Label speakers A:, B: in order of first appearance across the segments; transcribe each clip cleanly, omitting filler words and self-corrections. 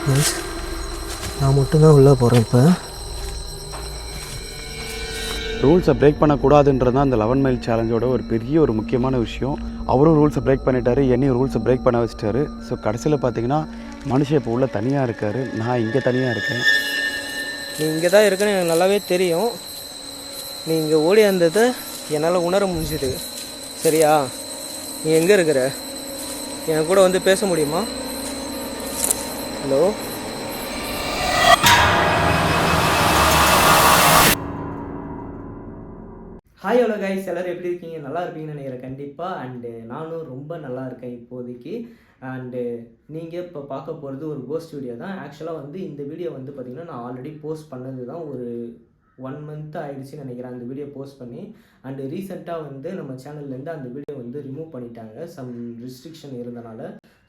A: நான் மட்டும்தான் உள்ளே போகிறேன். இப்போ
B: ரூல்ஸை பிரேக் பண்ணக்கூடாதுன்றது தான் அந்த 11 மைல் சேலஞ்சோட ஒரு முக்கியமான விஷயம். அவரும் ரூல்ஸை பிரேக் பண்ணிட்டாரு, என்னையும் ரூல்ஸை பிரேக் பண்ண வச்சிட்டாரு. ஸோ கடைசியில் பார்த்தீங்கன்னா மனுஷன் இப்போ உள்ள தனியாக இருக்கார், நான் இங்கே தனியாக இருக்கேன்.
A: நீ இங்கே தான் இருக்குன்னு எனக்கு நல்லாவே தெரியும். நீ இங்கே ஓடி வந்ததை என்னால் உணர முடிஞ்சுது. சரியா? நீ எங்கே இருக்கிற? என் கூட வந்து பேச முடியுமா? ஹலோ? ஹாய் ஹலோ கைஸ், எல்லோரும் எப்படி இருக்கீங்க? நல்லா இருப்பீங்கன்னு நினைக்கிறேன் கண்டிப்பாக. அண்டு நானும் ரொம்ப நல்லா இருக்கேன் இப்போதைக்கு. அண்டு நீங்கள் இப்போ பார்க்க போகிறது ஒரு கோஸ்ட் வீடியோ தான். ஆக்சுவலாக வந்து இந்த வீடியோ வந்து பார்த்திங்கன்னா நான் ஆல்ரெடி போஸ்ட் பண்ணது தான். ஒரு 1 மந்த் ஆகிடுச்சின்னு நினைக்கிறேன் அந்த வீடியோ போஸ்ட் பண்ணி. அண்டு ரீசெண்டாக வந்து நம்ம சேனல்லேருந்து அந்த வீடியோ வந்து ரிமூவ் பண்ணிட்டாங்க, சம் ரெஸ்ட்ரிக்ஷன் இருந்தனால.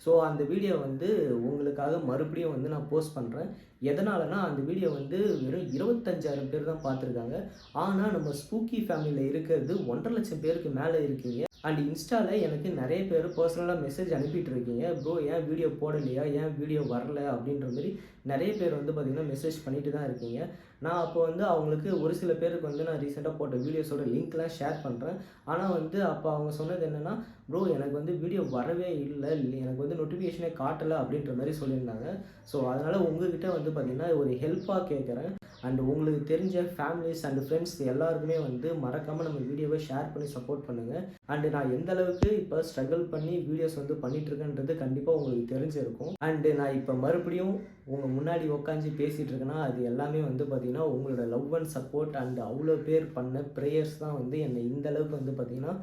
A: ஸோ அந்த வீடியோ வந்து உங்களுக்காக மறுபடியும் வந்து நான் போஸ்ட் பண்ணுறேன். எதனாலனா அந்த வீடியோ வந்து வெறும் 25,000 பேர் தான் பார்த்துருக்காங்க. ஆனால் நம்ம ஸ்பூக்கி ஃபேமிலியில் இருக்கிறது 1.5 லட்சம் பேருக்கு மேலே இருக்கீங்க. அண்ட் இன்ஸ்டாவில் எனக்கு நிறைய பேர் பர்சனலாக மெசேஜ் அனுப்பிட்டு இருக்கீங்க, ப்ரோ ஏன் வீடியோ போடலையா, ஏன் வீடியோ வரல அப்படின்ற மாதிரி நிறைய பேர் வந்து பார்த்திங்கன்னா மெசேஜ் பண்ணிட்டு தான் இருக்கீங்க. நான் அப்போ வந்து அவங்களுக்கு ஒரு சில பேருக்கு வந்து நான் ரீசெண்டாக போட்ட வீடியோஸோட லிங்க்லாம் ஷேர் பண்ணுறேன். ஆனால் வந்து அப்போ அவங்க சொன்னது என்னென்னா, ப்ரோ எனக்கு வந்து வீடியோ வரவே இல்லை, எனக்கு வந்து நோட்டிஃபிகேஷனே காட்டலை அப்படின்ற மாதிரி சொல்லியிருந்தாங்க. ஸோ அதனால் உங்ககிட்ட வந்து பார்த்திங்கன்னா ஒரு ஹெல்ப்பாக கேட்குறேன். அண்ட் உங்களுக்கு தெரிஞ்ச ஃபேமிலிஸ் அண்ட் ஃப்ரெண்ட்ஸ் எல்லாருக்குமே வந்து மறக்காமல் நம்ம வீடியோவை ஷேர் பண்ணி சப்போர்ட் பண்ணுங்கள். அண்டு நான் எந்த அளவுக்கு இப்போ ஸ்ட்ரகிள் பண்ணி வீடியோஸ் வந்து பண்ணிகிட்ருக்கேன்றது கண்டிப்பாக உங்களுக்கு தெரிஞ்சிருக்கும். அண்டு நான் இப்போ மறுபடியும் உங்கள் முன்னாடி உட்காந்து பேசிகிட்டு இருக்கேன்னா அது எல்லாமே வந்து பார்த்திங்கன்னா உங்களோட லவ் அண்ட் சப்போர்ட் அண்ட் அவ்வளோ பேர் பண்ண ப்ரேயர்ஸ் தான் வந்து என்னை இந்த அளவுக்கு வந்து பார்த்திங்கன்னா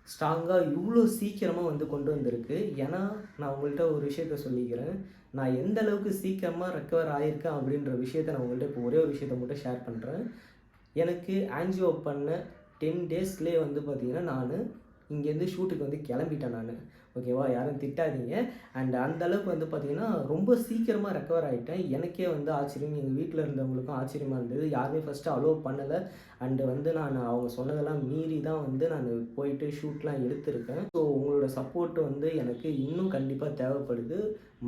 A: ஸ்ட்ராங்காக இவ்வளோ சீக்கிரமாக வந்து கொண்டு வந்திருக்கு. ஏன்னா நான் உங்கள்கிட்ட ஒரு விஷயத்த சொல்லிக்கிறேன், நான் எந்த அளவுக்கு சீக்கிரமாக ரெக்கவர் ஆகியிருக்கேன் அப்படின்ற விஷயத்த நான் உங்கள்கிட்ட இப்போ ஒரே ஒரு விஷயத்த மட்டும் ஷேர் பண்ணுறேன். எனக்கு ஆன்ஜியோ பண்ண 10 டேஸ்லேயே வந்து பார்த்திங்கன்னா நான் இங்கேருந்து ஷூட்டுக்கு வந்து கிளம்பிட்டேன் நான். ஓகேவா? யாரும் திட்டாதீங்க. அண்ட் அந்தளவுக்கு வந்து பார்த்திங்கன்னா ரொம்ப சீக்கிரமாக ரெக்கவர் ஆகிட்டேன். எனக்கே வந்து ஆச்சரியம், எங்கள் வீட்டில் இருந்தவங்களுக்கும் ஆச்சரியமாக இருந்தது. யாருமே ஃபஸ்ட்டு அலோவ் பண்ணலை. அண்டு வந்து நான் அவங்க சொன்னதெல்லாம் மீறி தான் வந்து நான் போயிட்டு ஷூட்லாம் எடுத்திருக்கேன். ஸோ உங்களோட சப்போர்ட்டு வந்து எனக்கு இன்னும் கண்டிப்பாக தேவைப்படுது.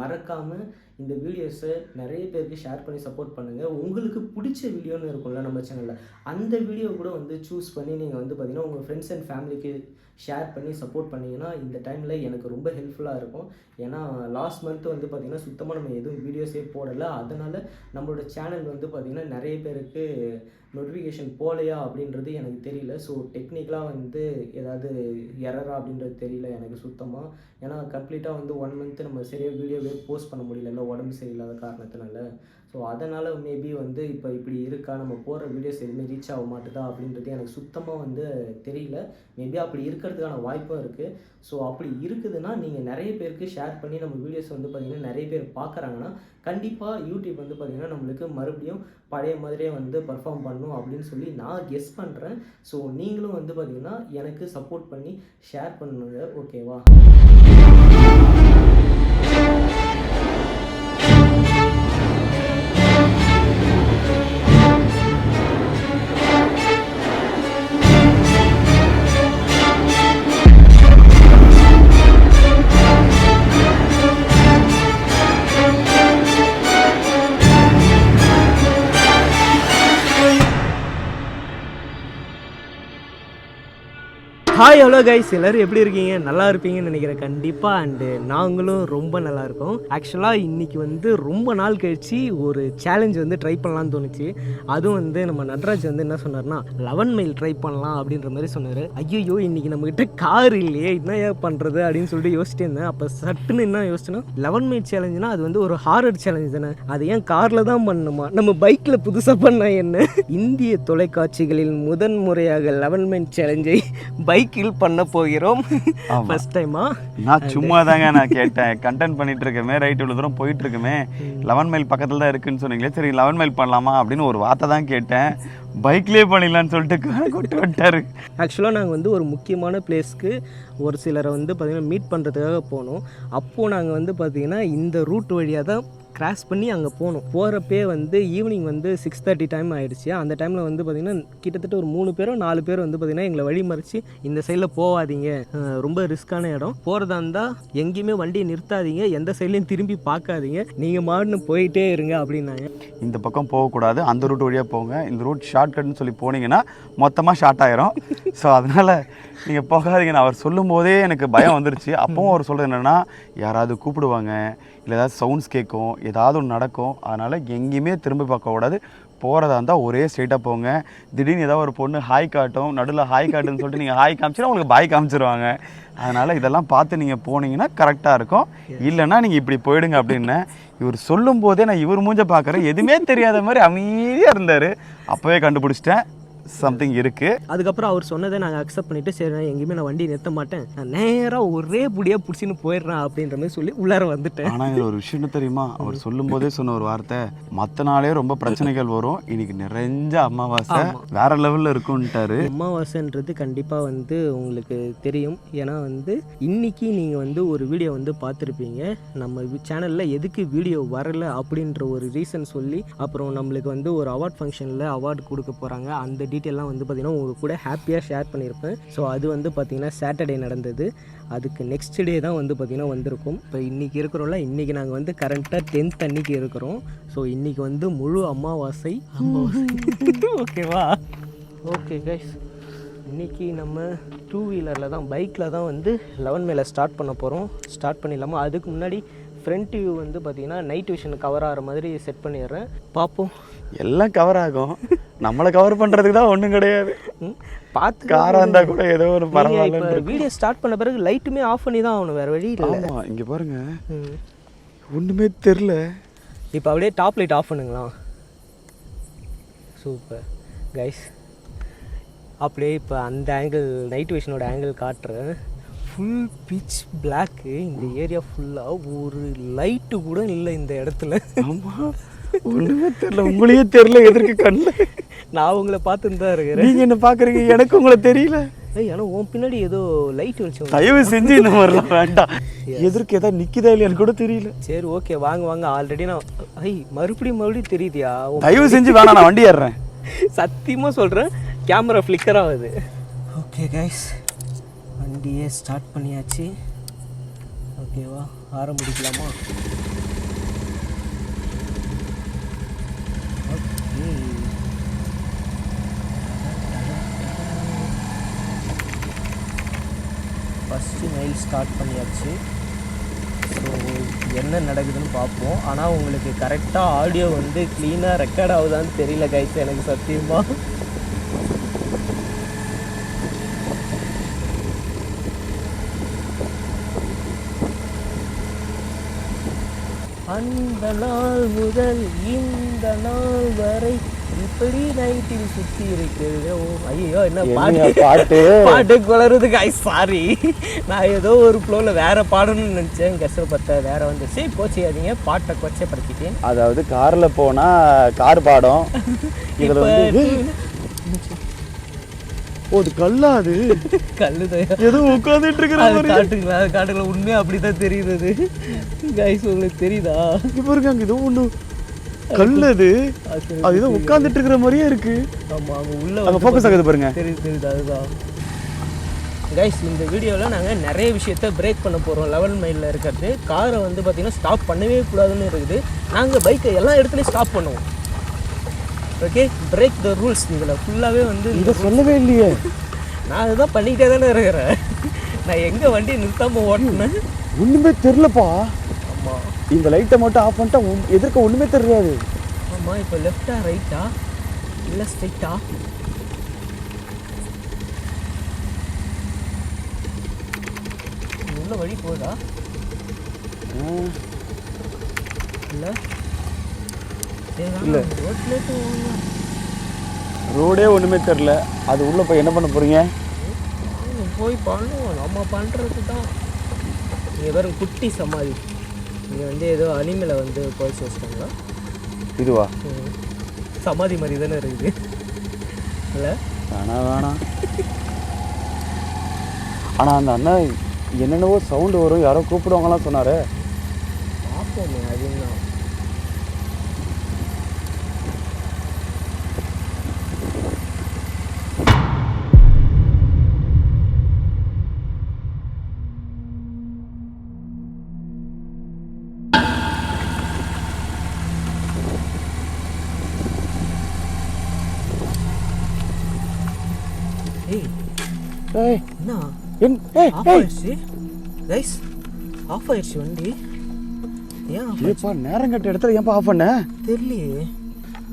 A: மறக்காமல் இந்த வீடியோஸை நிறைய பேருக்கு ஷேர் பண்ணி சப்போர்ட் பண்ணுங்கள். உங்களுக்கு பிடிச்ச வீடியோன்னு இருக்கும்ல நம்ம சேனலில், அந்த வீடியோ கூட வந்து சூஸ் பண்ணி நீங்கள் வந்து பார்த்திங்கன்னா உங்கள் ஃப்ரெண்ட்ஸ் அண்ட் ஃபேமிலிக்கு ஷேர் பண்ணி சப்போர்ட் பண்ணிங்கன்னா இந்த டைமில் எனக்கு ரொம்ப ஹெல்ப்ஃபுல்லாக இருக்கும். ஏன்னா லாஸ்ட் மந்த் வந்து பார்த்திங்கன்னா சுத்தமாக நம்ம எதுவும் வீடியோஸே போடலை. அதனால் நம்மளோட சேனல் வந்து பார்த்திங்கன்னா நிறைய பேருக்கு நோட்டிஃபிகேஷன் போகலையா அப்படின்றது எனக்கு தெரியல. ஸோ டெக்னிக்கலாக வந்து ஏதாவது எரரா அப்படின்றது தெரியல எனக்கு சுத்தமாக. ஏன்னா கம்ப்ளீட்டாக வந்து 1 மந்த்து நம்ம சரியாக வீடியோவே போஸ்ட் பண்ண முடியல, உடம்பு சரியில்லாத காரணத்தினால. ஸோ அதனால் மேபி வந்து இப்போ இப்படி இருக்கா, நம்ம போகிற வீடியோஸ் எதுவுமே ரீச் ஆக மாட்டுதா அப்படின்றது எனக்கு சுத்தமாக வந்து தெரியல. மேபி அப்படி இருக்கிறதுக்கான வாய்ப்பும் இருக்குது. ஸோ அப்படி இருக்குதுன்னா நீங்கள் நிறைய பேருக்கு ஷேர் பண்ணி நம்ம வீடியோஸ் வந்து பார்த்திங்கன்னா நிறைய பேர் பார்க்குறாங்கன்னா கண்டிப்பாக யூடியூப் வந்து பார்த்திங்கன்னா நம்மளுக்கு மறுபடியும் பழைய மாதிரியே வந்து பர்ஃபார்ம் பண்ணணும் அப்படின்னு சொல்லி நான் கெஸ் பண்ணுறேன். ஸோ நீங்களும் வந்து பார்த்திங்கன்னா எனக்கு சப்போர்ட் பண்ணி ஷேர் பண்ணுங்க. ஓகேவா? ஹாய் ஹலோ கைஸ், எல்லோரும் எப்படி இருக்கீங்க? நல்லா இருப்பீங்கன்னு நினைக்கிறேன் கண்டிப்பாக. அண்டு நாங்களும் ரொம்ப நல்லா இருக்கோம். ஆக்சுவலாக இன்றைக்கி வந்து ரொம்ப நாள் கழித்து ஒரு சேலஞ்ச் வந்து ட்ரை பண்ணலான்னு தோணுச்சு. அதுவும் வந்து நம்ம நட்ராஜ் வந்து என்ன சொன்னார்னா 11 மைல் ட்ரை பண்ணலாம் அப்படின்ற மாதிரி சொன்னார். ஐயோ இன்றைக்கி நம்மக்கிட்ட கார் இல்லையே, என்ன ஏன் பண்ணுறது அப்படின்னு சொல்லிட்டு யோசிச்சுட்டு இருந்தேன். அப்போ சட்டுன்னு என்ன யோசிச்சேன்னா 11 மைல் சேலஞ்சுனா அது வந்து ஒரு ஹாரர் சேலஞ்ச் தானே, அது ஏன் காரில் தான் பண்ணணுமா, நம்ம பைக்கில் புதுசாக பண்ணால் என்ன? இந்திய தொலைக்காட்சிகளில் முதன் முறையாக 11 மைல் சேலஞ்சை பைக்கில் பண்ண போகிறோம். ஃபர்ஸ்ட் டைமா?
B: நான் சும்மா தாங்க நான் கேட்டேன், கண்டென்ட் பண்ணிட்டு இருக்கமே, ரைட் இவ்வளோ தூரம் போயிட்டு இருக்குமே, 11 மைல் பக்கத்தில் தான் இருக்குன்னு சொன்னீங்களே, சரி 11 மைல் பண்ணலாமா அப்படின்னு ஒரு வார்த்தை தான் கேட்டேன். பைக்லேயே பண்ணிடலான்னு சொல்லிட்டு கூட்டு வந்துட்டாரு.
A: ஆக்சுவலாக நாங்கள் வந்து ஒரு முக்கியமான பிளேஸ்க்கு ஒரு சிலரை வந்து பார்த்திங்கன்னா மீட் பண்ணுறதுக்காக போனோம். அப்போது நாங்கள் வந்து பார்த்திங்கன்னா இந்த ரூட் வழியாக தான் கிராஸ் பண்ணி அங்கே போகிறப்பே வந்து ஈவினிங் வந்து 6:30 டைம் ஆகிடுச்சு. அந்த டைமில் வந்து பார்த்திங்கன்னா கிட்டத்தட்ட ஒரு 3 பேரோ 4 பேர் வந்து பார்த்திங்கன்னா எங்களை வழி மறித்து இந்த சைடில் போகாதீங்க, ரொம்ப ரிஸ்க்கான இடம், போகிறதா இருந்தால் எங்கேயுமே வண்டியை நிறுத்தாதீங்க, எந்த சைட்லேயும் திரும்பி பார்க்காதீங்க, நீங்கள் மாடுன்னு போயிட்டே இருங்க அப்படின்னாங்க.
B: இந்த பக்கம் போகக்கூடாது, அந்த ரூட் வழியாக போங்க, இந்த ரூட் ஷார்ட்கட்னு சொல்லி போனீங்கன்னா மொத்தமாக ஷார்ட் ஆயிரும். ஸோ அதனால் நீங்கள் போகாதீங்கன்னு அவர் சொல்லும் போதே எனக்கு பயம் வந்துருச்சு. அப்பவும் அவர் சொல்கிறது என்னென்னா, யாராவது கூப்பிடுவாங்க, இல்லை ஏதாவது சவுண்ட்ஸ் கேட்கும், ஏதாவது ஒன்று நடக்கும், அதனால் எங்கேயுமே திரும்பி பார்க்கக்கூடாது, போகிறதா இருந்தால் ஒரே ஸ்ட்ரெயிட்டாக போங்க. திடீர்னு ஏதாவது ஒரு பொண்ணு ஹாய் காட்டும், நடுவில் ஹாய் காட்டுன்னு சொல்லிட்டு நீங்கள் ஹாய் காமிச்சினா உங்களுக்கு பாய் காமிச்சிருவாங்க. அதனால் இதெல்லாம் பார்த்து நீங்கள் போனீங்கன்னா கரெக்டாக இருக்கும். இல்லைன்னா நீங்கள் இப்படி போயிடுங்க அப்படின்னு இவர் சொல்லும் போதே நான் இவர் மூஞ்ச பார்க்குறேன், எதுவுமே தெரியாத மாதிரி அமைதியாக இருந்தார். அப்போவே கண்டுபிடிச்சிட்டேன் சம்திங் இருக்குது.
A: அதுக்கப்புறம் அவர் சொன்னதை நாங்கள் அக்செப்ட் பண்ணிவிட்டு, சரி நான் எங்கேயுமே நான் வண்டி நிறுத்த மாட்டேன், நான் நேராக ஒரே புடியாக பிடிச்சின்னு போயிடுறேன் அப்படின்ற மாதிரி சொல்லி உள்ளார வந்துட்டேன்.
B: ஆனால் இதில் ஒரு விஷயம் தெரியுமா, அவர் சொல்லும் போதே சொன்ன ஒரு வார்த்தை, மற்ற நாளே ரொம்ப பிரச்சனைகள் வரும், இன்னைக்கு நிறைஞ்ச அமாவாசை வேற லெவலில் இருக்கும்ட்டாரு.
A: அமாவாசைன்றது கண்டிப்பாக வந்து உங்களுக்கு தெரியும். ஏன்னா வந்து இன்னைக்கு நீங்கள் வந்து ஒரு வீடியோ வந்து பார்த்துருப்பீங்க, நம்ம சேனலில் எதுக்கு வீடியோ வரல அப்படின்ற ஒரு ரீசன் சொல்லி, அப்புறம் நம்மளுக்கு வந்து ஒரு அவார்ட் ஃபங்க்ஷனில் அவார்டு கொடுக்க போகிறாங்க, அந்த டீட்டெயிலாம் வந்து பார்த்திங்கன்னா உங்களுக்கு கூட ஹாப்பியாக ஷேர் பண்ணியிருப்பேன். ஸோ அது வந்து பார்த்திங்கன்னா சாட்டர்டே நடந்தது. அதுக்கு நெக்ஸ்ட் டே தான் வந்து பார்த்திங்கன்னா வந்திருக்கும். இப்போ இன்றைக்கி இருக்கிறோம்ல, இன்றைக்கி நாங்கள் வந்து கரண்ட்டாக 10th அன்னைக்கு இருக்கிறோம். ஸோ இன்றைக்கி வந்து முழு அமாவாசை. ஓகேவா? ஓகே கைஸ், இன்றைக்கி நம்ம 2 வீலரில் தான், பைக்கில் தான் வந்து 11 மேலே ஸ்டார்ட் பண்ண போகிறோம். ஸ்டார்ட் பண்ணிடலாமா? அதுக்கு முன்னாடி ஃப்ரண்ட் வியூ வந்து பார்த்திங்கன்னா நைட் விஷன் கவர் ஆகிற மாதிரி செட் பண்ணிடுறேன், பார்ப்போம்.
B: எல்லாம் கவர் ஆகும், நம்மளை கவர் பண்ணுறதுக்கு தான் ஒன்றும் கிடையாது.
A: பார்த்து
B: காராக இருந்தால் கூட ஏதோ ஒரு பரவாயில்ல.
A: வீடியோ ஸ்டார்ட் பண்ண பிறகு லைட்டுமே ஆஃப் பண்ணி தான் ஆகணும், வேறு வழி இல்லை.
B: ஆமாம், இங்கே பாருங்க, ஒன்றுமே தெரில.
A: இப்போ அப்படியே டாப் லைட் ஆஃப் பண்ணுங்களா? Super guys. அப்படியே இப்போ அந்த ஆங்கிள் நைட் விஷனோட ஆங்கிள் காட்டுறேன். ஃபுல் பிச் பிளாக்கு, இந்த ஏரியா ஃபுல்லாக ஒரு லைட்டு கூட இல்லை இந்த இடத்துல. ஆமாம்,
B: ஒன்றுமே தெரில, உங்களையே தெரில எதற்கு கண்ணு.
A: நான் உங்களை பார்த்துன்னு தான் இருக்கிறேன்,
B: நீங்கள் என்ன பார்க்குறீங்க, எனக்கு உங்களை தெரியல.
A: ஏன்னா உன் பின்னாடி ஏதோ லைட் வெளிச்சம்.
B: தயவு செஞ்சு இந்த மாதிரிலாம் வேண்டாம், எதற்கு ஏதாவது நிற்கிதா இல்லையான்னு கூட தெரியல.
A: சரி ஓகே, வாங்க வாங்க. ஆல்ரெடி நான் மறுபடியும் தெரியுதியா?
B: தயவு செஞ்சு வேணாம், நான் வண்டி ஏறுறேன்.
A: சத்தியமாக சொல்கிறேன், கேமரா ஃப்ளிக்கர் ஆகுது. ஓகே கைஸ், வண்டியே ஸ்டார்ட் பண்ணியாச்சு. ஓகேவா, ஆரம்பிக்கலாமா? ஓகே, ஃபஸ்ட்டு மைல் ஸ்டார்ட் பண்ணியாச்சு. ஸோ என்ன நடக்குதுன்னு பார்ப்போம். ஆனால் உங்களுக்கு கரெக்டாக ஆடியோ வந்து க்ளீனாக ரெக்கார்ட் ஆகுதான்னு தெரியல கைஸ், எனக்கு சத்தியமாக. அந்த நாள் முதல் இந்த நாள் வரை இப்படி நைட்டில் சுற்றி இருக்கிறது. ஐயோ, என்ன பாட்டு குளருது கைஸ், சாரி. நான் ஏதோ ஒரு ஃப்ளோவில் வேற பாடணும்னு நினச்சேன், கஷ்டப்பட்ட வேற வந்துச்சு. போச்சியாதீங்க, பாட்டை கொச்சப்படுத்திட்டேன்.
B: அதாவது காரில் போனால் கார் பாடம், இதில் வந்து அது கல்லாது
A: கல்லு தான்
B: ஏதோ உட்காந்துட்டு இருக்கிற
A: காட்டுங்களா? உண்மையாக அப்படி தான் தெரியுது கைஸ், உங்களுக்கு தெரியுதா?
B: இப்போ பாருங்க, அங்கே ஏதோ ஒன்று கல், அது ஏதோ உட்காந்துட்டு இருக்கிற மாதிரியே இருக்கு.
A: ஆமாம், அங்கே உள்ள
B: அங்கே ஃபோக்கஸ் ஆகுது பாருங்க.
A: தெரியுது அதுதான் கைஸ். இந்த வீடியோவில் நாங்கள் நிறைய விஷயத்த பிரேக் பண்ண போகிறோம். 11 மைலில் இருக்கிறது காரை வந்து பார்த்திங்கன்னா ஸ்டாப் பண்ணவே கூடாதுன்னு இருக்குது. நாங்கள் பைக்கை எல்லா இடத்துலையும் ஸ்டாப் பண்ணுவோம். Okay, break the rules. இதில் ஃபுல்லாகவே வந்து
B: இதை சொல்லவே இல்லையே.
A: நான் அதுதான் பண்ணிக்கிட்டே தானே இருக்கிறேன். நான் எங்கே வண்டியை நிறுத்தாமல் ஓட்டினேன்
B: ஒன்றுமே தெரிலப்பா.
A: ஆமாம்,
B: இந்த லைட்டை மட்டும் ஆஃப் பண்ணிட்டா எதிர்க்க ஒன்றுமே தெரியாது.
A: ஆமாம், இப்போ லெஃப்டா ரைட்டா இல்லை ஸ்ட்ரைட்டா? உள்ள வழி போதா இல்லை?
B: இல்லை, ரோடே ஒன்றுமே தெரில. அது உள்ளே போய் என்ன பண்ண போகிறீங்க?
A: போய் பண்ணுவோம், நம்ம பண்ணுறது தான். இங்கே வெறும் குட்டி சமாதி. இங்கே வந்து ஏதோ அனிமலை வந்து போய் வச்சிட்டாங்களா?
B: இதுவா?
A: சமாதி மாதிரி தானே இருக்குது. இல்லை
B: வேணாம் ஆனால் அந்த அண்ணன் என்னென்னவோ சவுண்டு வரும், யாரோ கூப்பிடுவாங்களாம் சொன்னார்.
A: பார்ப்போமே அது என்ன.
B: ஏய்
A: என்ன ஆஃப்
B: ஏய்
A: ஆயிடுச்சு கைஸ், ஆஃப் ஆயிடுச்சு வண்டி. ஏன்
B: ஏப்பா நேரம் கட்ட இடத்துல ஏன்ப்பா ஆஃப் பண்ண?
A: தெரியலையே.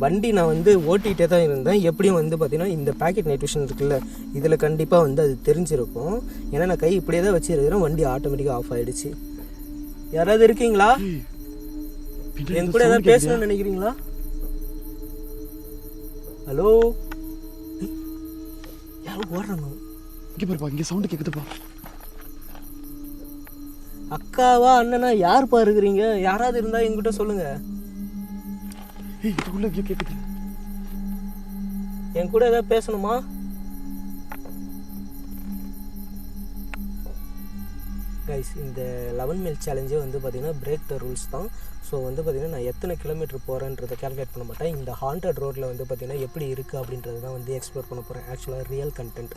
A: வண்டி நான் வந்து ஓட்டிகிட்டே தான் இருந்தேன். எப்படியும் வந்து பார்த்தீங்கன்னா இந்த பேக்கெட் நைட் விஷன் இருக்குல்ல, இதில் கண்டிப்பாக வந்து அது தெரிஞ்சிருக்கும். ஏன்னா நான் கை இப்படியே தான் வச்சுருக்கிறேன், வண்டி ஆட்டோமேட்டிக்காக ஆஃப் ஆகிடுச்சு. யாராவது இருக்கீங்களா? என் கூட ஏதாவது பேசணும்னு நினைக்கிறீங்களா? ஹலோ, யாரும் ஓடுறாங்க.
B: இங்கே பாருப்பா, இங்கே சவுண்டு கேட்குதுப்பா.
A: அக்காவா அண்ணனா யாருப்பா இருக்கிறீங்க? யாராவது இருந்தால் என்கிட்ட சொல்லுங்கள்.
B: ஏய் இதுக்குள்ளே கேட்குது.
A: என் கூட ஏதாவது பேசணுமா? கைஸ், இந்த 11 மைல் சேலஞ்சே வந்து பார்த்தீங்கன்னா பிரேக் த ரூல்ஸ் தான். ஸோ வந்து பார்த்தீங்கன்னா நான் எத்தனை கிலோமீட்டர் போகிறேன்றதை கால்குலேட் பண்ண மாட்டேன். இந்த ஹாண்டட் ரோட்டில் வந்து பார்த்தீங்கன்னா எப்படி இருக்குது அப்படின்றது தான் வந்து எக்ஸ்ப்ளோர் பண்ண போகிறேன். ஆக்சுவலாக ரியல் கண்டென்ட்.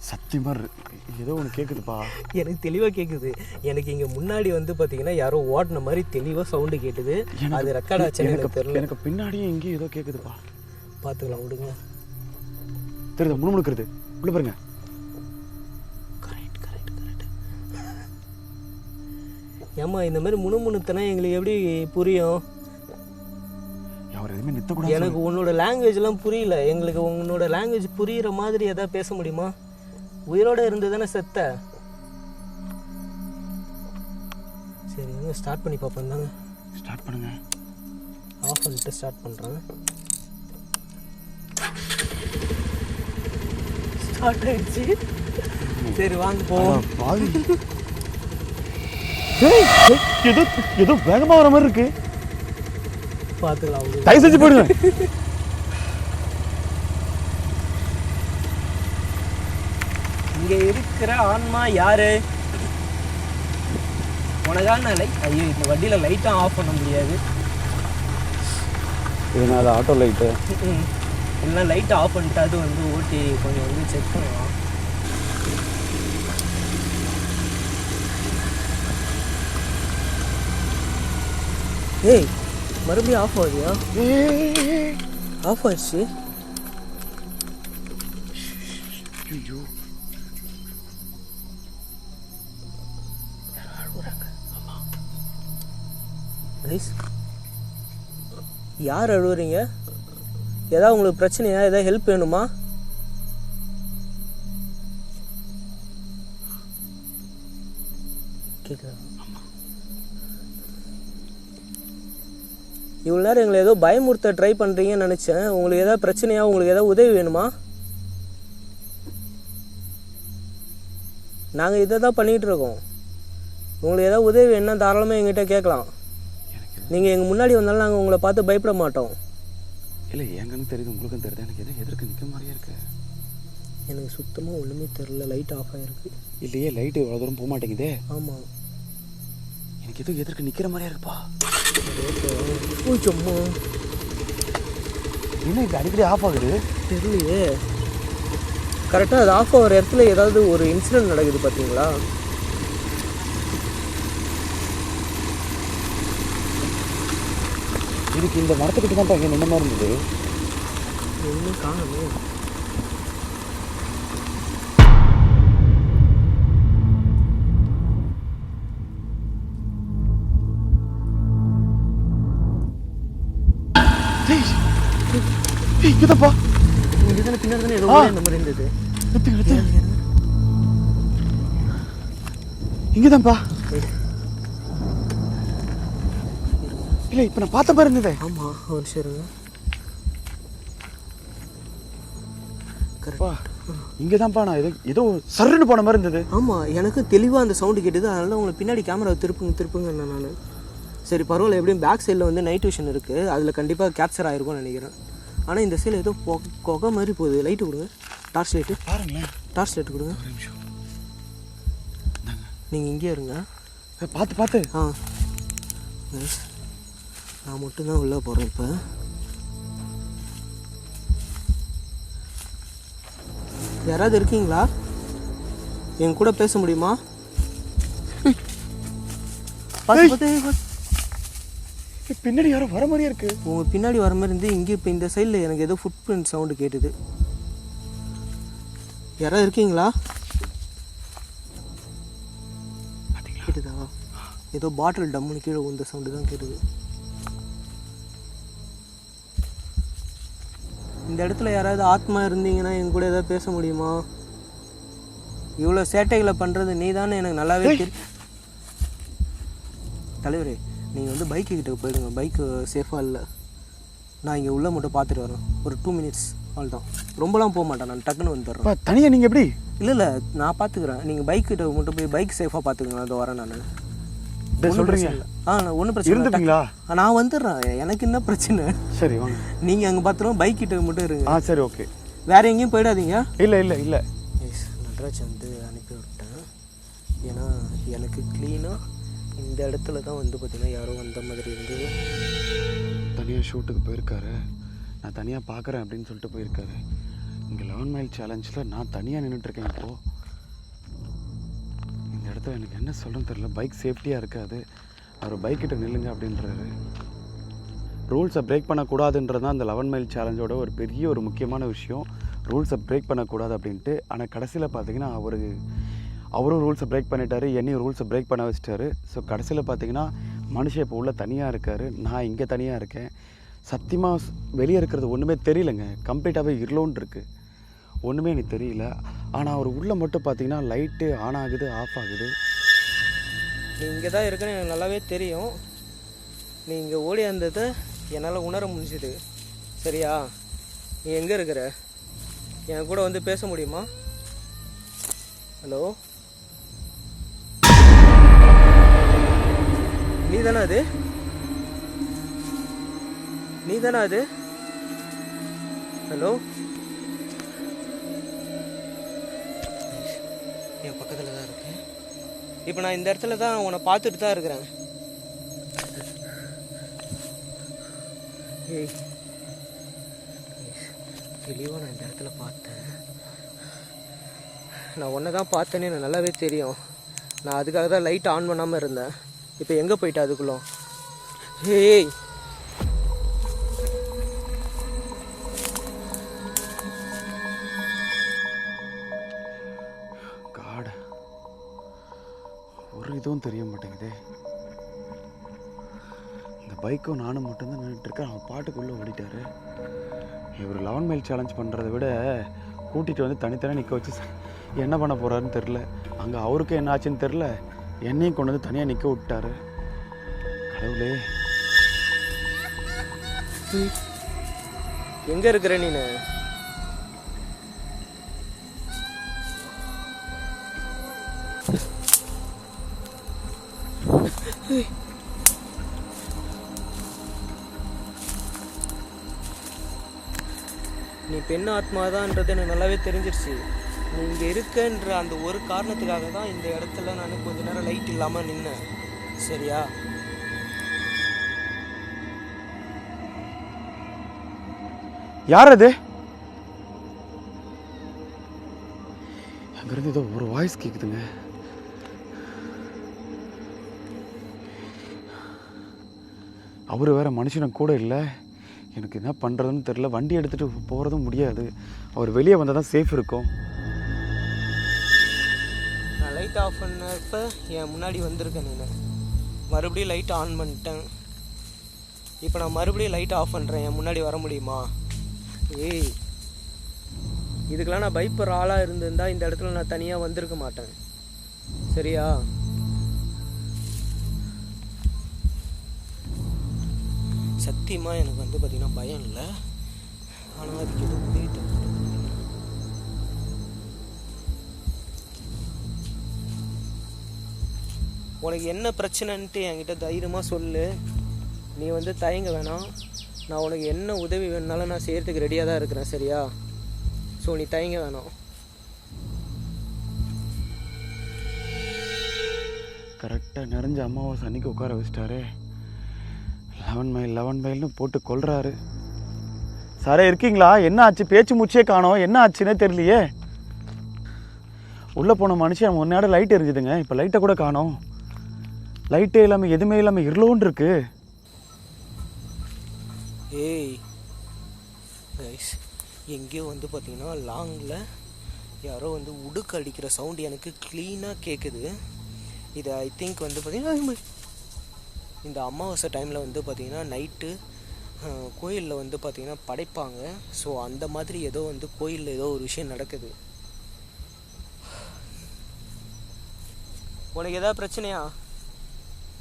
B: சத்தியமாக ஏதோ ஒன்று கேட்குதுப்பா.
A: எனக்கு தெளிவாக கேட்குது. எனக்கு இங்கே முன்னாடி வந்து பார்த்தீங்கன்னா யாரோ ஓடின மாதிரி தெளிவாக சவுண்டு கேட்டுது. அது ரெக்கார்ட் ஆச்சு எனக்கு தெரியல.
B: எனக்கு பின்னாடியே எங்கேயும் ஏதோ கேட்குதுப்பா.
A: பார்த்துக்கலாம் விடுங்க.
B: தெரியுதா முணுமுணுக்கிறது உள்ள பாருங்க.
A: Correct correct correct. ஏம்மா இந்த மாதிரி முணுமுணுத்தனா எங்களுக்கு எப்படி புரியும்?
B: அவர் எதுவுமே நிறுத்தக்கூடாது.
A: எனக்கு உன்னோட லாங்குவேஜ்லாம் புரியல. எங்களுக்கு உன்னோட லாங்குவேஜ் புரிகிற மாதிரி எதாவது பேச முடியுமா? உயிரோடு இருந்து தானே செத்த. சரி ஸ்டார்ட் பண்ணி பார்ப்போம் தாங்க.
B: ஸ்டார்ட் பண்ணுங்க.
A: ஆஃப் பண்ணிட்டு ஸ்டார்ட் பண்ணுறேன். ஸ்டார்ட் ஆயிடுச்சு. சரி வாங்க போவோம்.
B: பாவி ஏதோ ஏதோ வேகமாக வர மாதிரி இருக்கு.
A: பார்த்துக்கலாம்.
B: தயவு செஞ்சு போடுவேன்.
A: இங்கே இருக்கிற ஆன்மா யாரு? உனக்காக நான் ஐயோ இந்த வண்டியில் லைட்டாக ஆஃப் பண்ண முடியாது.
B: இதனால் ஆட்டோ லைட்டு
A: இல்லைனா லைட்டை ஆஃப் பண்ணிட்டு அது வந்து ஓட்டி கொஞ்சம் வந்து செக் பண்ணலாம். ஏய் மறுபடியும் ஆஃப் ஆகுதியா? ஆஃப் ஆயிடுச்சு.
B: ஐயோ
A: யார் அழுவுறீங்க? ஏதாவது உங்களுக்கு பிரச்சனையா? ஏதாவது ஹெல்ப் வேணுமா? கேட்குறா. இவ்வளோ நேரம் எங்களை ஏதோ பயமுறுத்த ட்ரை பண்ணுறீங்கன்னு நினச்சேன். உங்களுக்கு ஏதாவது பிரச்சனையா? உங்களுக்கு ஏதாவது உதவி வேணுமா? நாங்கள் இதை தான் பண்ணிகிட்டு இருக்கோம். உங்களுக்கு ஏதாவது உதவி வேணுன்னா தாராளமாக எங்கிட்ட கேட்கலாம். நீங்கள் எங்கள் முன்னாடி வந்தாலும் நாங்கள் உங்களை பார்த்து பயப்பட மாட்டோம்.
B: இல்லை எங்கன்னு தெரியுது, உங்களுக்கும் தெரியுது. எனக்கு எதுவும் எதிர்க்க நிற்க மாதிரியே இருக்கு.
A: எனக்கு சுத்தமாக ஒன்றுமே தெரில. லைட் ஆஃப் ஆகிருக்கு.
B: இல்லையே லைட்டு இவ்வளோ தூரம் போக மாட்டேங்குதே.
A: ஆமாம்
B: எனக்கு எதுவும் எதிர்க்க நிற்கிற மாதிரியா இருப்பா.
A: சும்மா
B: என்ன இப்போ அடிக்கடி ஆஃப் ஆகுது
A: தெரியலையே. கரெக்டாக அது ஆஃப் ஆகிற இடத்துல ஏதாவது ஒரு இன்சிடென்ட் நடக்குது பார்த்தீங்களா?
B: இதுக்கு இந்த மரத்துக்கிட்ட தான் இங்கே நின்ன மாதிரி இருந்தது.
A: ஒன்றும் காணுமே.
B: இங்கேதான்ப்பா.
A: இங்கே தானே பின்னாடி தானே ஏதோ இந்த மாதிரி இருந்தது.
B: இங்கேதான்ப்பா. இல்லை இப்போ நான் பார்த்த மாதிரி இருந்ததே.
A: ஆமாம் ஒரு சரிங்க.
B: கரெக்டா இங்கே தான்ப்பா. நான் ஏதோ சர்ன்னு போன மாதிரி இருந்தது.
A: ஆமாம் எனக்கு தெளிவாக அந்த சவுண்டு கேட்டது. அதனால உங்களை பின்னாடி கேமரா திருப்புங்க நான். சரி பரவாயில்ல. எப்படியும் பேக் சைடில் வந்து நைட் விஷன் இருக்குது. அதில் கண்டிப்பாக கேப்சர் ஆகிருக்கும்னு நினைக்கிறேன். ஆனால் இந்த சைடில் ஏதோ கொகை மாதிரி போகுது. லைட்டு கொடுங்க, டார்ச் லைட்டு.
B: பாருங்களேன்,
A: டார்ச் லைட்டு கொடுங்க.
B: ஒரு நிமிஷம்.
A: நீங்கள் இங்கேயே இருங்க.
B: பார்த்து
A: நான் மட்டும்தான் உள்ளே போகிறேன். இப்போ யாராவது இருக்கீங்களா? என் கூட பேச முடியுமா?
B: பின்னாடி யாரோ வர மாதிரியே இருக்கு.
A: உங்கள் பின்னாடி வர மாதிரி இருந்து இங்கே இப்போ இந்த சைடில் எனக்கு ஏதோ ஃபுட் பிரிண்ட் சவுண்டு கேட்டுது. யாராவது இருக்கீங்களா? கேட்டுதா? ஏதோ பாட்டில் டம்முன்னு கீழே இந்த சவுண்டு தான் கேட்டுது. இந்த இடத்துல யாராவது ஆத்மா இருந்தீங்கன்னா என் கூட ஏதாவது பேச முடியுமா? இவ்வளோ சேட்டைகளை பண்ணுறது நீ தானே, எனக்கு நல்லாவே தெரியும். தலைவரே, நீங்கள் வந்து பைக்கு கிட்ட போயிடுங்க. பைக்கு சேஃபாக இல்லை. நான் இங்கே உள்ளே மட்டும் பார்த்துட்டு வரேன். ஒரு 2 மினிட்ஸ் அவ்வளோதான். ரொம்பலாம் போக மாட்டேன், நான் டக்குன்னு வந்துடுறேன்.
B: தனியாக நீங்கள் எப்படி?
A: இல்லை நான் பார்த்துக்கிறேன். நீங்கள் பைக் கிட்ட மட்டும் போய் பைக் சேஃபாக பார்த்துக்கங்க. அதை வரேன் நான்.
B: சொல்கிறீங்க?
A: நான் ஒன்றும் பிரச்சனை
B: இருந்துப்பீங்களா?
A: நான் வந்துடுறேன். எனக்கு என்ன பிரச்சனை?
B: சரி வாங்க.
A: நீங்கள் அங்கே பார்த்துருவோம், பைக் கிட்ட மட்டும் இருங்க.
B: சரி ஓகே.
A: வேறு எங்கேயும் போயிடாதீங்க.
B: இல்லை
A: நடராஜ் வந்து அனுப்பி விட்டேன். ஏன்னா எனக்கு க்ளீனாக இந்த இடத்துல தான் வந்து பார்த்திங்கன்னா யாரோ வந்த மாதிரி இருந்தது.
B: தனியாக ஷூட்டுக்கு போயிருக்காரு, நான் தனியாக பார்க்குறேன் அப்படின்னு சொல்லிட்டு போயிருக்காரு. இங்கே 11 மைல் சேலஞ்சில் நான் தனியாக நின்றுட்டுருக்கேன். இப்போது இந்த இடத்துல எனக்கு என்ன சொல்கிறேன்னு தெரியல. பைக் சேஃப்டியாக இருக்காது. அவர் பைக்கிட்ட நில்லுங்க அப்படின்றாரு. ரூல்ஸை பிரேக் பண்ணக்கூடாதுன்றது தான் அந்த 11 மைல் சேலஞ்சோட ஒரு பெரிய ஒரு முக்கியமான விஷயம். ரூல்ஸை பிரேக் பண்ணக்கூடாது அப்படின்ட்டு. ஆனால் கடைசியில் பார்த்தீங்கன்னா அவரும் ரூல்ஸை பிரேக் பண்ணிட்டாரு, என்னையும் ரூல்ஸை பிரேக் பண்ண வச்சிட்டாரு. ஸோ கடைசியில் பார்த்தீங்கன்னா மனுஷன் இப்போ உள்ள தனியாக இருக்கார், நான் இங்கே தனியாக இருக்கேன். சத்தியமாக வெளியே இருக்கிறது ஒன்றுமே தெரியலைங்க. கம்ப்ளீட்டாகவே இருளோன்னு இருக்குது, ஒன்றுமே எனக்கு தெரியல. ஆனால் அவர் உள்ளே மட்டும் பார்த்தீங்கன்னா லைட்டு ஆன் ஆகுது, ஆஃப் ஆகுது.
A: நீ இங்கே தான் இருக்குன்னு எனக்கு நல்லாவே தெரியும். நீ இங்கே ஓடி வந்ததை என்னால் உணர முடிஞ்சுது. சரியா? நீ எங்கே இருக்கிற? என் கூட வந்து பேச முடியுமா? ஹலோ, நீ தானே அது? ஹலோ, என் பக்கத்தில் தான் இருக்கேன். இப்போ நான் இந்த இடத்துல தான் உன்னை பார்த்துட்டு தான் இருக்கிறேன். ஏய், தெளிவாக நான் இந்த இடத்துல பார்த்தேன். நான் ஒன்றை தான் பார்த்தேன்னு எனக்கு நல்லாவே தெரியும். நான் அதுக்காக தான் லைட் ஆன் பண்ணாமல் இருந்தேன். இப்போ எங்கே போயிட்டா அதுக்குள்ளே? ஏய்,
B: காட், ஒரு இதுவும் தெரிய மாட்டேங்குதே. இந்த பைக்கும் நானும் மட்டும்தான் நின்றுட்டுருக்கேன். அவன் பாட்டுக்குள்ளே ஓடிட்டாரு. இவர் 11 மைல் சேலஞ்ச் பண்ணுறதை விட கூட்டிகிட்டு வந்து தனித்தனியாக நிற்க வச்சு என்ன பண்ண போகிறாருன்னு தெரில. அங்கே அவருக்கு என்ன ஆச்சுன்னு தெரில, என்னையும் கொண்டு வந்து தனியாக நிற்க விட்டாரு. கடவுளே,
A: எங்கே இருக்கிற நீ? நீ பெண் ஆத்மாதான்றது எனக்கு நல்லாவே தெரிஞ்சிருச்சு. நீ இங்கே இருக்கன்ற அந்த ஒரு காரணத்துக்காக தான் இந்த இடத்துல நான் கொஞ்ச நேரம் லைட் இல்லாமல் நின்னேன். சரியா?
B: யார் அது? அங்கிருந்து ஏதோ ஒரு வாய்ஸ் கேட்குதுங்க. அவர் வேற மனுஷனும் கூட இல்லை. எனக்கு என்ன பண்ணுறதுன்னு தெரில. வண்டி எடுத்துகிட்டு போகிறதும் முடியாது. அவர் வெளியே வந்தால் தான் சேஃப் இருக்கும்.
A: நான் லைட் ஆஃப் பண்ணப்போ என் முன்னாடி வந்திருக்கேன். நான் மறுபடியும் லைட் ஆன் பண்ணிட்டேன். இப்போ நான் மறுபடியும் லைட் ஆஃப் பண்ணுறேன். என் முன்னாடி வர முடியுமா? ஏய், இதுக்கெல்லாம் நான் பயப்படுற ஆளாக இருந்திருந்தால் இந்த இடத்துல நான் தனியாக வந்திருக்க மாட்டேன். சரியா? சத்தியமாக எனக்கு வந்து பார்த்திங்கன்னா பயம் இல்லை. ஆனால் அதுக்கு எதுவும் உதவி தேவை. உனக்கு என்ன பிரச்சனைன்ட்டு என்கிட்ட தைரியமாக சொல்லு. நீ வந்து தயங்க வேணாம். நான் உனக்கு என்ன உதவி வேணுனாலும் நான் செய்கிறதுக்கு ரெடியாக தான் இருக்கிறேன், சரியா? ஸோ நீ தயங்க வேணாம்.
B: கரெக்டாக நிறைஞ்ச அமாவாசை அன்னைக்கு உட்கார வச்சிட்டாரு. 11 மைல்னு போட்டு கொள்றாரு. சாரே இருக்கீங்களா? என்ன ஆச்சு? பேச்சு மூச்சே காணோம். என்ன ஆச்சுன்னே தெரியலையே. உள்ளே போன மனுஷன் ஒரு நேரம் லைட் எரிஞ்சுதுங்க, இப்போ லைட்டை கூட காணோம். லைட்டே இல்லாமல் எதுவுமே இல்லாமல் இருளோன்னு இருக்கு.
A: ஏய் கைஸ், எங்கேயோ வந்து பார்த்தீங்கன்னா லாங்கில் யாரோ வந்து உடுக்கு அடிக்கிற சவுண்டு எனக்கு க்ளீனாக கேட்குது. இது ஐ திங்க் வந்து பார்த்திங்கன்னா இந்த அமாவாசை டைமில் வந்து பார்த்திங்கன்னா நைட்டு கோயிலில் வந்து பார்த்திங்கன்னா படைப்பாங்க. ஸோ அந்த மாதிரி ஏதோ வந்து கோயிலில் ஏதோ ஒரு விஷயம் நடக்குது. உனக்கு எதாவது பிரச்சனையா?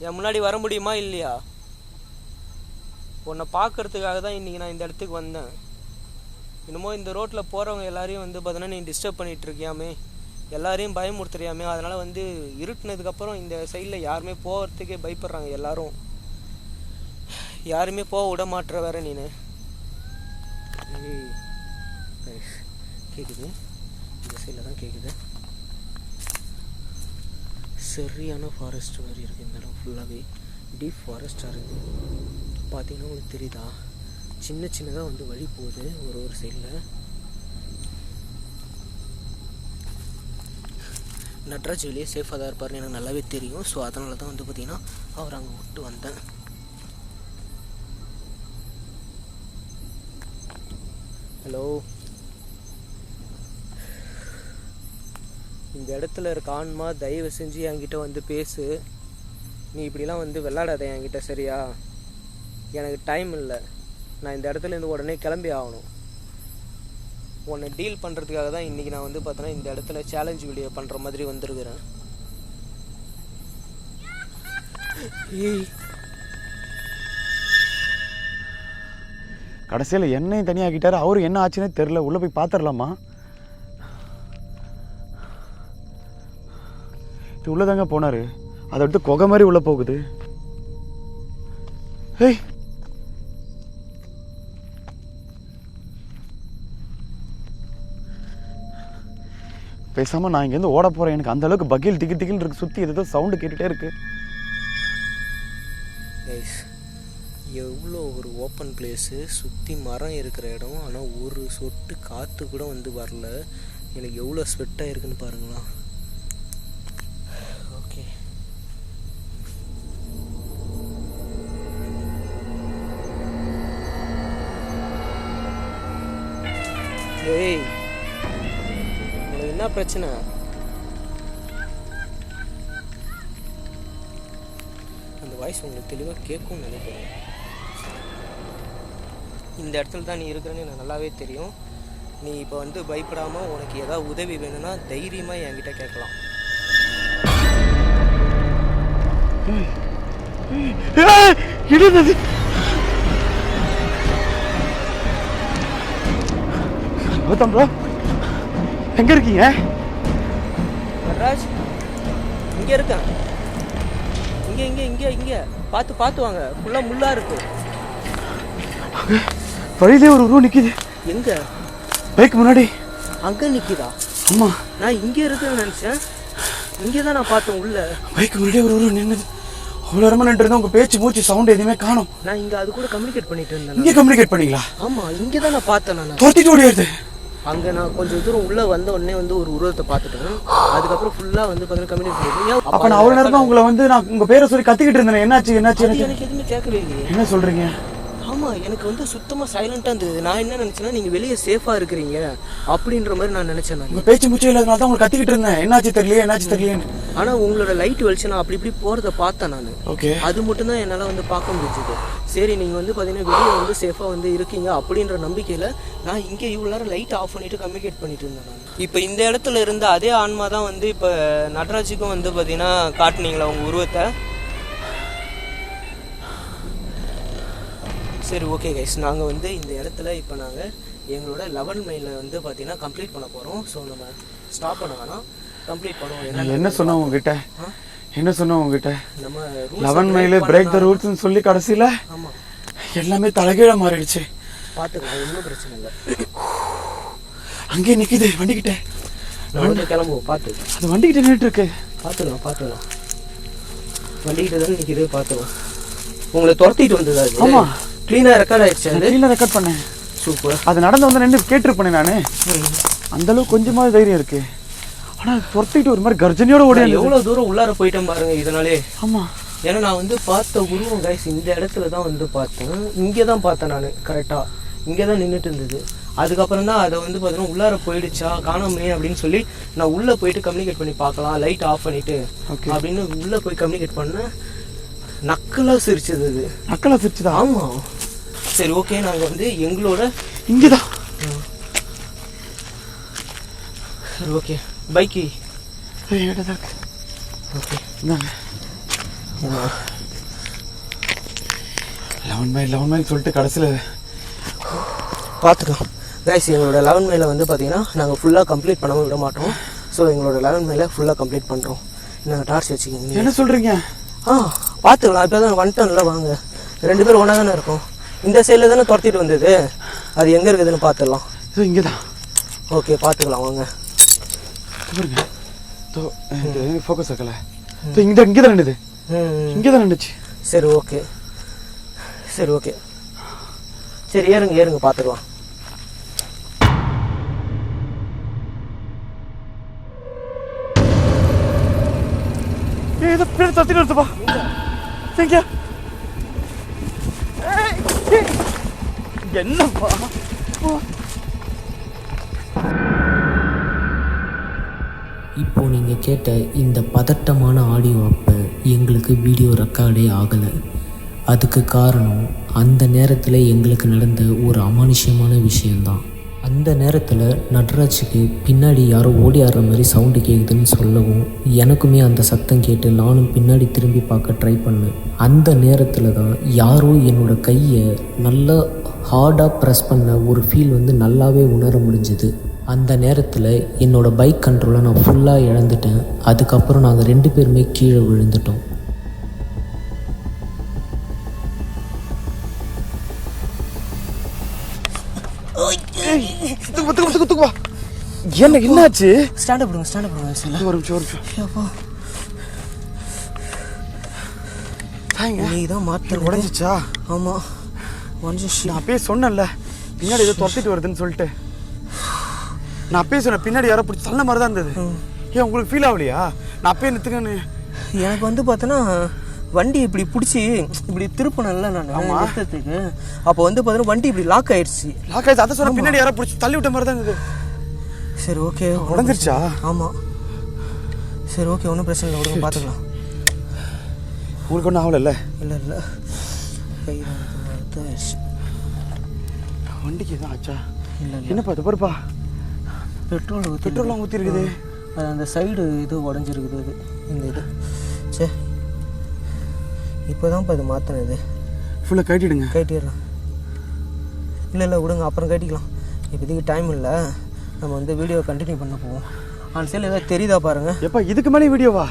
A: என் முன்னாடி வர முடியுமா இல்லையா? உன்னை பார்க்கறதுக்காக தான் இன்றைக்கி நான் இந்த இடத்துக்கு வந்தேன். இன்னமும் இந்த ரோட்டில் போகிறவங்க எல்லாரையும் வந்து பார்த்தீங்கன்னா நீ டிஸ்டர்ப் பண்ணிகிட்டு இருக்கியாமே, எல்லாரையும் பயமுறுத்துறியாமே. அதனால் வந்து இருட்டினதுக்கப்புறம் இந்த சைடில் யாருமே போகிறதுக்கே பயப்படுறாங்க. எல்லாரும் யாருமே போக விட மாட்டுற வேற நீனு. கேட்குது, இந்த சைடில் தான் கேட்குது. சரியான ஃபாரஸ்ட் மாதிரி இருக்குது இந்த இடம். ஃபுல்லாகவே டீப் ஃபாரஸ்ட்டாக இருக்குது. பார்த்தீங்கன்னா உங்களுக்கு தெரியுதா, சின்ன சின்னதாக வந்து வழி போகுது ஒரு சைடில். நட்ராஜ் வெளியே சேஃபாக தான் இருப்பார்னு எனக்கு நல்லாவே தெரியும். ஸோ அதனால தான் வந்து பார்த்திங்கன்னா அவர் அங்கே விட்டு வந்தேன். ஹலோ, இந்த இடத்துல இருக்க ஆன்மா தயவு செஞ்சு என்கிட்ட வந்து பேசு. நீ இப்படிலாம் வந்து விளாடாத என்கிட்ட, சரியா? எனக்கு டைம் இல்லை. நான் இந்த இடத்துலேருந்து உடனே கிளம்பி ஆகணும். உன்னை டீல் பண்ணுறதுக்காக தான் இன்றைக்கி நான் வந்து பார்த்தோன்னா இந்த இடத்துல சேலஞ்ச் வீடியோ பண்ணுற மாதிரி வந்திருக்கிறேன்.
B: கடைசியில் என்னையும் தனியாக்கிட்டாரு. அவரு என்ன ஆச்சுன்னே தெரில. உள்ளே போய் பார்த்துடலாமா? இது உள்ளதாங்க போனார். அதை எடுத்து குகை மாதிரி உள்ளே போகுது. ஏய், பேசாமல் நான் இங்கேருந்து ஓட போகிறேன். எனக்கு அந்த அளவுக்கு பகில் திகில் திகில் இருக்கு. சுற்றி ஏதோ சவுண்டு கேட்டுகிட்டே இருக்கு.
A: எவ்வளோ ஒரு ஓப்பன் பிளேஸு, சுற்றி மரம் இருக்கிற இடம். ஆனால் ஒரு சொட்டு காற்று கூட வந்து வரல. எனக்கு எவ்வளோ ஸ்வெட்டாக இருக்குன்னு பாருங்களா. ஓகே, ஏய் உனக்கு என்ன பிரச்சனை? அந்த வாய்ஸ் உங்களுக்கு தெளிவாக கேட்கும்னு நினைக்கிறேன். இந்த இடத்துல தான் நீ இருக்கிறன்னு எனக்கு நல்லாவே தெரியும். நீ இப்போ வந்து பயப்படாமல் உனக்கு ஏதாவது உதவி வேணும்னா தைரியமாக என்கிட்ட கேட்கலாம்.
B: எங்க இருக்கீங்க?
A: நட்ராஜ், இங்கே இருக்கேன். இங்கே இங்கே இங்கே இங்கே பார்த்து வாங்க. ஃபுல்லாக முள்ளாக இருக்கு.
B: வழியிலே ஒரு உருவம் நிக்குது.
A: எங்க?
B: பைக் முன்னாடி.
A: அங்கே நிற்கிதா?
B: ஆமா,
A: நான் இங்கே இருக்குன்னு நினச்சேன். இங்கே தான் நான் பார்த்தேன். உள்ள
B: பைக் முன்னாடியே ஒரு உருவம் நின்னுது. அவ்வளோ நேரமா நின்று இருந்தா உங்க பேச்சு மூச்சு சவுண்ட் எதுவுமே காணும்.
A: நான் இங்கே அது கூட கம்யூனிகேட் பண்ணிட்டு இருந்தேன்.
B: இங்கே கம்யூனிகேட் பண்ணீங்களா?
A: ஆமாம், இங்கே தான் நான் பார்த்தேன். நான்
B: துரத்திட்டு ஓடிடுது.
A: அங்கே நான் கொஞ்சம் தூரம் உள்ளே வந்த உடனே வந்து ஒரு உருவத்தை பார்த்துட்டேன். அதுக்கப்புறம் ஃபுல்லாக வந்து பார்த்தீங்கன்னா கம்யூனிகேட் பண்ணிட்டு.
B: அப்போ நான் அவ்வளோ நேரமா உங்களை வந்து நான் உங்க பேரை சொல்லி கத்திக்கிட்டு இருந்தேன். என்னாச்சு
A: எனக்கு எதுவுமே கேட்கவே இல்லையே.
B: என்ன சொல்றீங்க?
A: ஆமாம், எனக்கு வந்து சுத்தமாக சைலண்ட்டாக இருந்தது. நான் என்ன நினச்சேன்னா நீங்கள் வெளியே சேஃபாக இருக்கிறீங்க அப்படின்ற மாதிரி நான் நினச்சேன். நான்
B: உங்கள் பேச்சு மூச்சு இல்லாதனால தான் உங்களுக்கு கத்திக்கிட்டு இருந்தேன். என்னாச்சு தெரியலையேன்னு.
A: ஆனால் உங்களோட லைட் வெளிச்சு நான் அப்படி இப்படி போகிறத பார்த்தேன் நான்.
B: ஓகே,
A: அது மட்டும் தான் என்னால் வந்து பார்க்க முடிஞ்சது. சரி, நீங்கள் வந்து பார்த்தீங்கன்னா வெளியே வந்து சேஃபாக வந்து இருக்கீங்க அப்படின்ற நம்பிக்கையில் நான் இங்கே இவ்வளோ நேரம் லைட் ஆஃப் பண்ணிவிட்டு கம்யூனிகேட் பண்ணிட்டு இருந்தேன் நான். இப்போ இந்த இடத்துல இருந்த அதே ஆன்மா தான் வந்து இப்போ நட்ராஜுக்கும் வந்து பார்த்தீங்கன்னா காட்டுனீங்களா உங்கள் உருவத்தை? சரி, ஓகே கைஸ், நாங்கள் வந்து இந்த இடத்துல இப்போ நாங்கள் எங்களோட 11 மைலை வந்து பார்த்தீங்கன்னா கம்ப்ளீட் பண்ண போகிறோம். ஸோ நம்ம ஸ்டாப் பண்ண வேணாம், கம்ப்ளீட் பண்ணுவோம்.
B: என்ன சொன்னோம் உங்ககிட்ட?
A: நம்ம
B: 11 மைல் பிரேக் த ரூல்ஸ்னு சொல்லி கடைசியில்
A: ஆமாம்
B: எல்லாமே தலைகீழ மாறிடுச்சு.
A: பார்த்துக்கலாம், ஒன்றும் பிரச்சனை இல்லை.
B: அங்கேயே நிற்கிது வண்டிக்கிட்ட.
A: நான் வந்து கிளம்புவோம், பார்த்து.
B: அது வண்டிக்கிட்ட நின்றுட்டு இருக்கு.
A: பார்த்துக்கலாம். வண்டிக்கிட்ட தான் நிற்கிது, பார்த்துக்கலாம். உங்களை துரத்திட்டு வந்தது அது?
B: ஆமாம்,
A: க்ளீனாக ரெக்கார்ட் ஆயிடுச்சு. அது
B: க்ளீனாக ரெக்கார்ட் பண்ணேன்.
A: சூப்பர்.
B: அது நடந்து வந்து நின்று கேட்டிருப்பேன் நான். அந்தளவுக்கு கொஞ்சமாவது தைரியம் இருக்கு. ஆனால் துரத்திட்டு ஒரு மாதிரி கர்ஜனையோட ஓடி.
A: எவ்வளோ தூரம் உள்ளார போயிட்டேன் பாருங்க இதனாலே.
B: ஆமாம்,
A: ஏன்னா நான் வந்து பார்த்த உருவம் கைஸ் இந்த இடத்துல தான் வந்து பார்த்தேன். இங்கே தான் பார்த்தேன் நான் கரெக்டாக. இங்கே தான் நின்றுட்டு இருந்தது. அதுக்கப்புறம் தான் அதை வந்து பார்த்தீங்கன்னா உள்ளார போயிடுச்சா காணாமே அப்படின்னு சொல்லி நான் உள்ளே போயிட்டு கம்யூனிகேட் பண்ணி பார்க்கலாம், லைட் ஆஃப் பண்ணிவிட்டு அப்படின்னு உள்ளே போய் கம்யூனிகேட் பண்ணேன். நக்கலாக சிரிச்சது அது.
B: நக்கலாக சிரிச்சுதா?
A: ஆமாம். சரி, ஓகே. நாங்கள் வந்து எங்களோட
B: இங்கே தான்.
A: சரி, ஓகே. பைக்கு
B: ஓகே, இந்தாங்க. 11 மைல் சொல்லிட்டு கடைசியில்
A: பார்த்துக்கலாம் கைஸ். எங்களோட 11 மைலை வந்து பார்த்தீங்கன்னா நாங்கள் ஃபுல்லாக கம்ப்ளீட் பண்ணாமல் விட மாட்டோம். ஸோ எங்களோட 11 மைலை ஃபுல்லாக கம்ப்ளீட் பண்ணுறோம். நாங்கள் டார்ச் வச்சுக்கோங்க.
B: என்ன சொல்கிறீங்க?
A: பார்த்துக்கலாம். இப்போ தான் வந்துட்டோம்ல, வாங்க. 2 பேரும் ஒன்றா தானே இருக்கோம். இந்த சைடில் தானே துரத்திட்டு வந்தது. அது எங்கே இருக்குதுன்னு பார்த்துடலாம்.
B: இங்கே தான்.
A: ஓகே, பார்த்துக்கலாம், வாங்க.
B: ஃபோக்கஸ் ஆகலை. இங்கே தான் நின்றுது. இங்கே தான் நின்றுச்சு.
A: சரி, ஓகே. சரி, ஏறுங்க பார்த்துக்கலாம்.
B: ஏதோ பேர் தத்திட்டு வருதுப்பா. என்னப்பா?
C: இப்போ நீங்கள் கேட்ட இந்த பதட்டமான ஆடியோ அப்போ எங்களுக்கு வீடியோ ரெக்கார்டே ஆகலை. அதுக்கு காரணம் அந்த நேரத்தில் எங்களுக்கு நடந்த ஒரு அமானுஷ்யமான விஷயந்தான். அந்த நேரத்தில் நட்ராஜுக்கு பின்னாடி யாரோ ஓடி ஆடுற மாதிரி சவுண்டு கேட்குதுன்னு சொல்லவும் எனக்குமே அந்த சத்தம் கேட்டு நானும் பின்னாடி திரும்பி பார்க்க ட்ரை பண்ணேன். அந்த நேரத்தில் தான் யாரோ என்னோடய கையை நல்லா ஹார்டாக ப்ரெஸ் பண்ண ஒரு ஃபீல் வந்து நல்லாவே உணர முடிஞ்சுது. அந்த நேரத்தில் என்னோடய பைக் கண்ட்ரோலை நான் ஃபுல்லாக இழந்துட்டேன். அதுக்கப்புறம் நாங்கள் 2 பேருமே கீழே விழுந்துட்டோம்.
B: என்ன என்னாச்சு?
A: ஸ்டாண்ட் பண்ணுங்க.
B: ஒரு நிமிஷம்.
A: நீ தான் மாற்ற
B: உடஞ்சிச்சா?
A: ஆமாம், உடஞ்சிச்சு.
B: நான் அப்பயே சொன்னேன்ல பின்னாடி ஏதோ துரத்திட்டு வருதுன்னு சொல்லிட்டு. நான் அப்பயே சொன்னேன் பின்னாடி யாரோ பிடிச்சி தள்ள மாதிரி தான் இருந்தது. ஏன் உங்களுக்கு ஃபீல் ஆகலையா? நான் அப்பயே நிறுத்துங்கன்னு.
A: எனக்கு வந்து பார்த்தோன்னா வண்டி இப்படி பிடிச்சி இப்படி திருப்பினேன்ல நான் நிறுத்தத்துக்கு. அப்போ வந்து பார்த்தோன்னா வண்டி இப்படி லாக் ஆயிடுச்சு.
B: அதை சொன்ன பின்னாடி யாரோ பிடிச்சி தள்ளி விட்ட மாதிரி தான் இருந்தது.
A: சரி, ஓகே.
B: உடஞ்சிருச்சா?
A: ஆமாம். சரி, ஓகே, ஒன்றும் பிரச்சனை இல்லை, விடுங்க, பார்த்துக்கலாம்.
B: உங்களுக்கு ஒன்றும் ஆகலை?
A: இல்லை.
B: வண்டிக்கு எதுவும் ஆச்சா?
A: இல்லை.
B: என்னப்பா இது பாருப்பா, பெட்ரோல்லாம் ஊற்றி இருக்குது.
A: அது அந்த சைடு இது உடஞ்சிருக்குது. அது இந்த இது சே இப்போ தான்ப்பா இது மாற்றினது.
B: ஃபுல்லாக கட்டிடலாம்.
A: இல்லை விடுங்க, அப்புறம் கட்டிக்கலாம். இப்போதைக்கு டைம் இல்லை. நம்ம வந்து வீடியோ கண்டினியூ பண்ண போவோம். அந்த சைடில் ஏதாவது தெரியுதா பாருங்கள்.
B: எப்பா இதுக்கு மேலே வீடியோவா?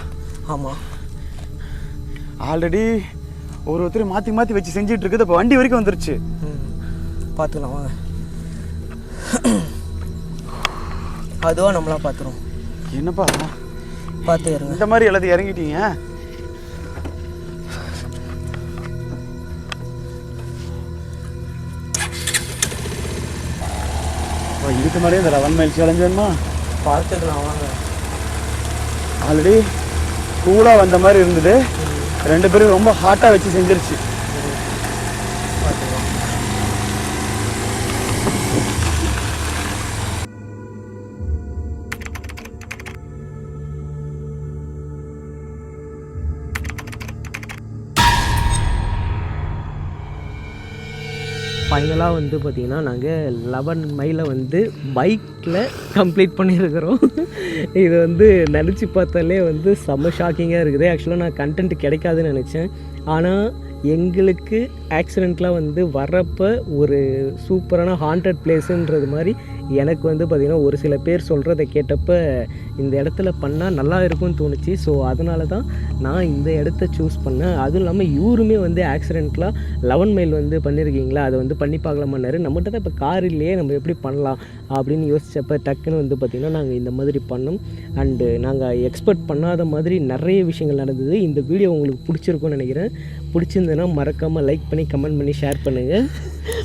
A: ஆமாம்,
B: ஆல்ரெடி ஒருத்தர் மாற்றி வச்சு செஞ்சுட்டு இருக்குது. இப்போ வண்டி வரைக்கும் வந்துருச்சு.
A: பார்த்துக்கலாம், வாங்க. அதுவாக நம்மளா பார்த்துருவோம்.
B: என்னப்பா
A: பார்த்து இறங்க.
B: இந்த மாதிரி எல்லாத்தையும் இறங்கிட்டீங்க. இதுக்கு மேலே இந்த 11 மைல் சேலஞ்ச் வேணுமா?
A: பார்த்துக்கலாம், வாங்க.
B: ஆல்ரெடி கூலாக வந்த மாதிரி இருந்தது. 2 பேரும் ரொம்ப ஹாட்டாக வச்சு செஞ்சிருச்சு.
A: ஃபைனலாக வந்து பார்த்திங்கன்னா நாங்கள் 11 மைலை வந்து பைக்கில் கம்ப்ளீட் பண்ணியிருக்கிறோம். இது வந்து நினச்சி பார்த்தாலே வந்து செம்ம ஷாக்கிங்காக இருக்குது. ஆக்சுவலாக நான் கண்டென்ட் கிடைக்காதுன்னு நினச்சேன். ஆனால் எங்களுக்கு ஆக்சிடெண்ட்லாம் வந்து வர்றப்போ ஒரு சூப்பரான ஹாண்டட் பிளேஸுன்றது மாதிரி எனக்கு வந்து பார்த்திங்கன்னா ஒரு சில பேர் சொல்கிறத கேட்டப்போ இந்த இடத்துல பண்ணால் நல்லா இருக்கும்னு தோணுச்சு. ஸோ அதனால தான் நான் இந்த இடத்த சூஸ் பண்ணேன். அதுவும் இல்லாமல் இவருமே வந்து ஆக்சிடென்ட்லாம் 11 மைல் வந்து பண்ணியிருக்கீங்களா, அதை வந்து பண்ணி பார்க்கலாமான்னாரு. நம்மகிட்ட தான் இப்போ கார் இல்லையே, நம்ம எப்படி பண்ணலாம் அப்படின்னு யோசிச்சப்போ டக்குன்னு வந்து பார்த்திங்கன்னா நாங்கள் இந்த மாதிரி பண்ணோம். அண்டு நாங்கள் எக்ஸ்பெக்ட் பண்ணாத மாதிரி நிறைய விஷயங்கள் நடந்தது. இந்த வீடியோ உங்களுக்கு பிடிச்சிருக்கும்னு நினைக்கிறேன். பிடிச்சிருந்ததுன்னா மறக்காமல் லைக் பண்ணி கமெண்ட் பண்ணி ஷேர் பண்ணுங்கள்.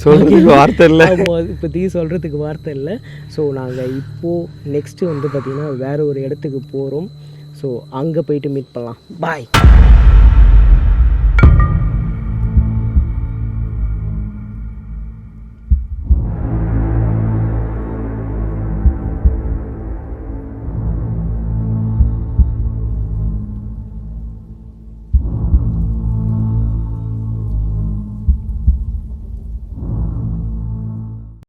B: சொல்கிறதுக்கு வார்த்தை இல்லை,
A: இப்போதைக்கு சொல்கிறதுக்கு வார்த்தை இல்லை. ஸோ நாங்கள் இப்போது நெக்ஸ்ட்டு வந்து பார்த்திங்கன்னா வேறு ஒரு இடத்துக்கு போகிறோம். ஸோ அங்கே போயிட்டு மீட் பண்ணலாம். பாய்.